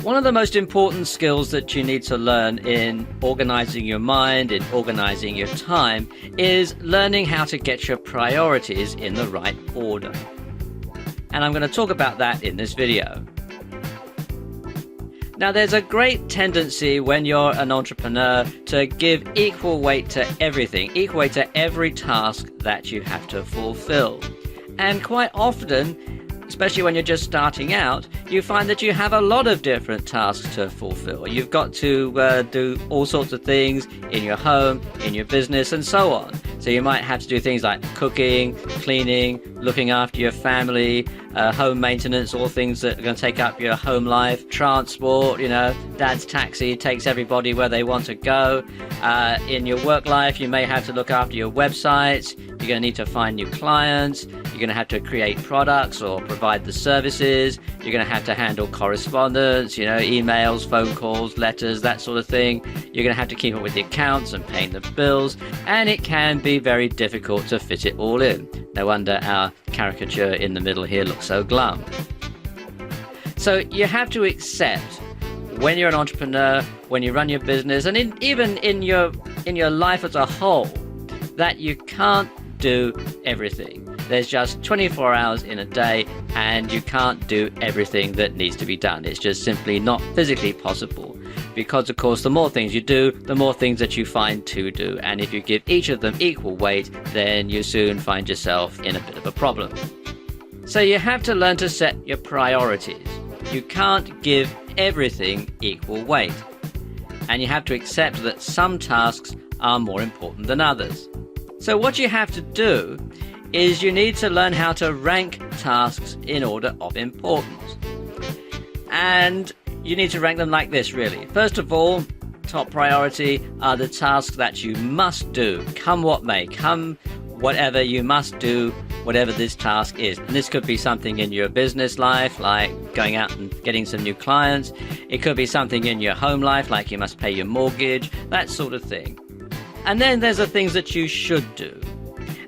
One of the most important skills that you need to learn in organizing your mind, in organizing your time, is learning how to get your priorities in the right order. And I'm going to talk about that in this video. Now, there's a great tendency when you're an entrepreneur to give equal weight to everything, equal weight to every task that you have to fulfill. And quite often, especially when you're just starting out, you find that you have a lot of different tasks to fulfill. You've got to do all sorts of things in your home, in your business, and so on. So you might have to do things like cooking, cleaning, looking after your family, home maintenance, all things that are going to take up your home life, transport, dad's taxi takes everybody where they want to go. In your work life, you may have to look after your websites. You're going to need to find new clients. You're going to have to create products or provide the services. You're going to have to handle correspondence, emails, phone calls, letters, that sort of thing. You're going to have to keep up with the accounts and paying the bills. And it can be very difficult to fit it all in. No wonder our caricature in the middle here looks so glum. So you have to accept, when you're an entrepreneur, when you run your business, and even in your life as a whole, that you can't do everything. There's just 24 hours in a day, and you can't do everything that needs to be done. It's just simply not physically possible. Because, of course, the more things you do, the more things that you find to do. And if you give each of them equal weight, then you soon find yourself in a bit of a problem. So you have to learn to set your priorities. You can't give everything equal weight. And you have to accept that some tasks are more important than others. So what you have to do is you need to learn how to rank tasks in order of importance. And you need to rank them like this, really. First of all, top priority are the tasks that you must do, come what may, come whatever, you must do whatever this task is. And this could be something in your business life, like going out and getting some new clients. It could be something in your home life, like you must pay your mortgage, that sort of thing. And then there's the things that you should do.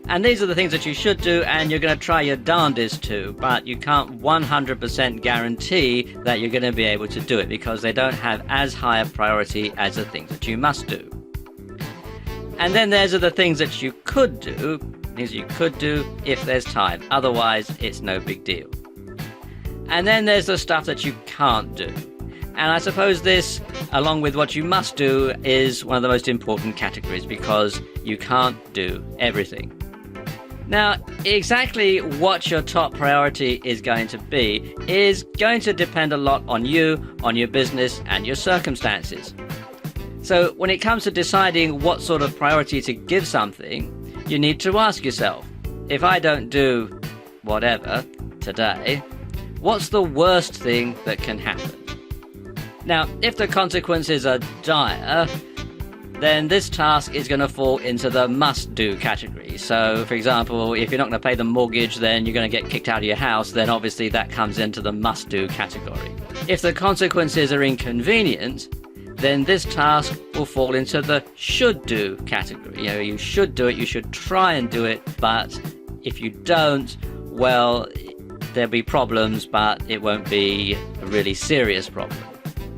And these are the things that you should do, and you're going to try your darndest to, but you can't 100% guarantee that you're going to be able to do it because they don't have as high a priority as the things that you must do. And then there's the things that you could do, if there's time. Otherwise, it's no big deal. And then there's the stuff that you can't do. And I suppose this, along with what you must do, is one of the most important categories because you can't do everything. Now, exactly what your top priority is going to be is going to depend a lot on you, on your business, and your circumstances. So when it comes to deciding what sort of priority to give something, you need to ask yourself, if I don't do whatever today, what's the worst thing that can happen? Now, if the consequences are dire, then this task is going to fall into the must-do category. So, for example, if you're not going to pay the mortgage, then you're going to get kicked out of your house, then obviously that comes into the must-do category. If the consequences are inconvenient, then this task will fall into the should-do category. You should do it, you should try and do it, but if you don't, well, there'll be problems, but it won't be a really serious problem.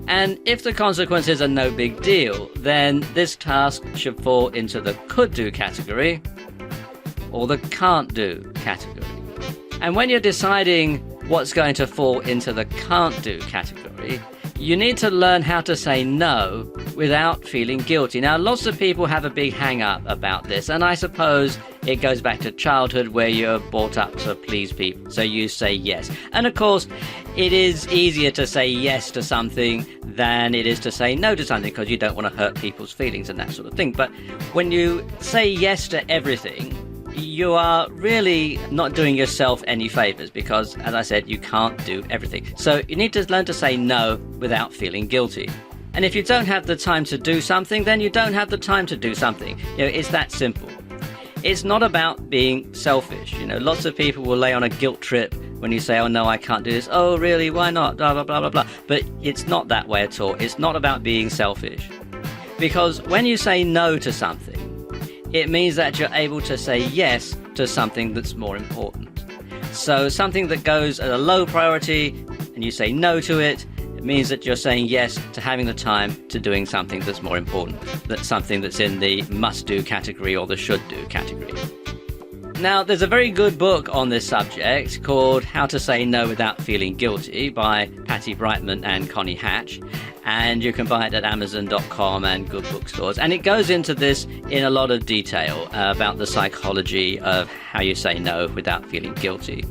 And if the consequences are no big deal, then this task should fall into the could-do category or the can't-do category. And when you're deciding what's going to fall into the can't-do category, you need to learn how to say no without feeling guilty. Now, lots of people have a big hang-up about this, and I suppose it goes back to childhood where you're brought up to please people, so you say yes. And of course, it is easier to say yes to something than it is to say no to something because you don't want to hurt people's feelings and that sort of thing. But when you say yes to everything, you are really not doing yourself any favors because, as I said, you can't do everything. So you need to learn to say no without feeling guilty. And if you don't have the time to do something, then you don't have the time to do something. It's that simple. It's not about being selfish. Lots of people will lay on a guilt trip when you say, oh no, I can't do this. Oh really, why not? Blah, blah, blah, blah, blah. But it's not that way at all. It's not about being selfish. Because when you say no to something, It means that you're able to say yes to something that's more important. So something that goes at a low priority and you say no to it, it means that you're saying yes to having the time to doing something that's more important. That's something that's in the must-do category or the should-do category. Now, there's a very good book on this subject called How to Say No Without Feeling Guilty by Patty Brightman and Connie Hatch, and you can buy it at Amazon.com and good bookstores. And it goes into this in a lot of detail about the psychology of how you say no without feeling guilty.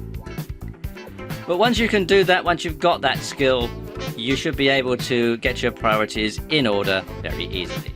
But once you can do that, once you've got that skill, you should be able to get your priorities in order very easily.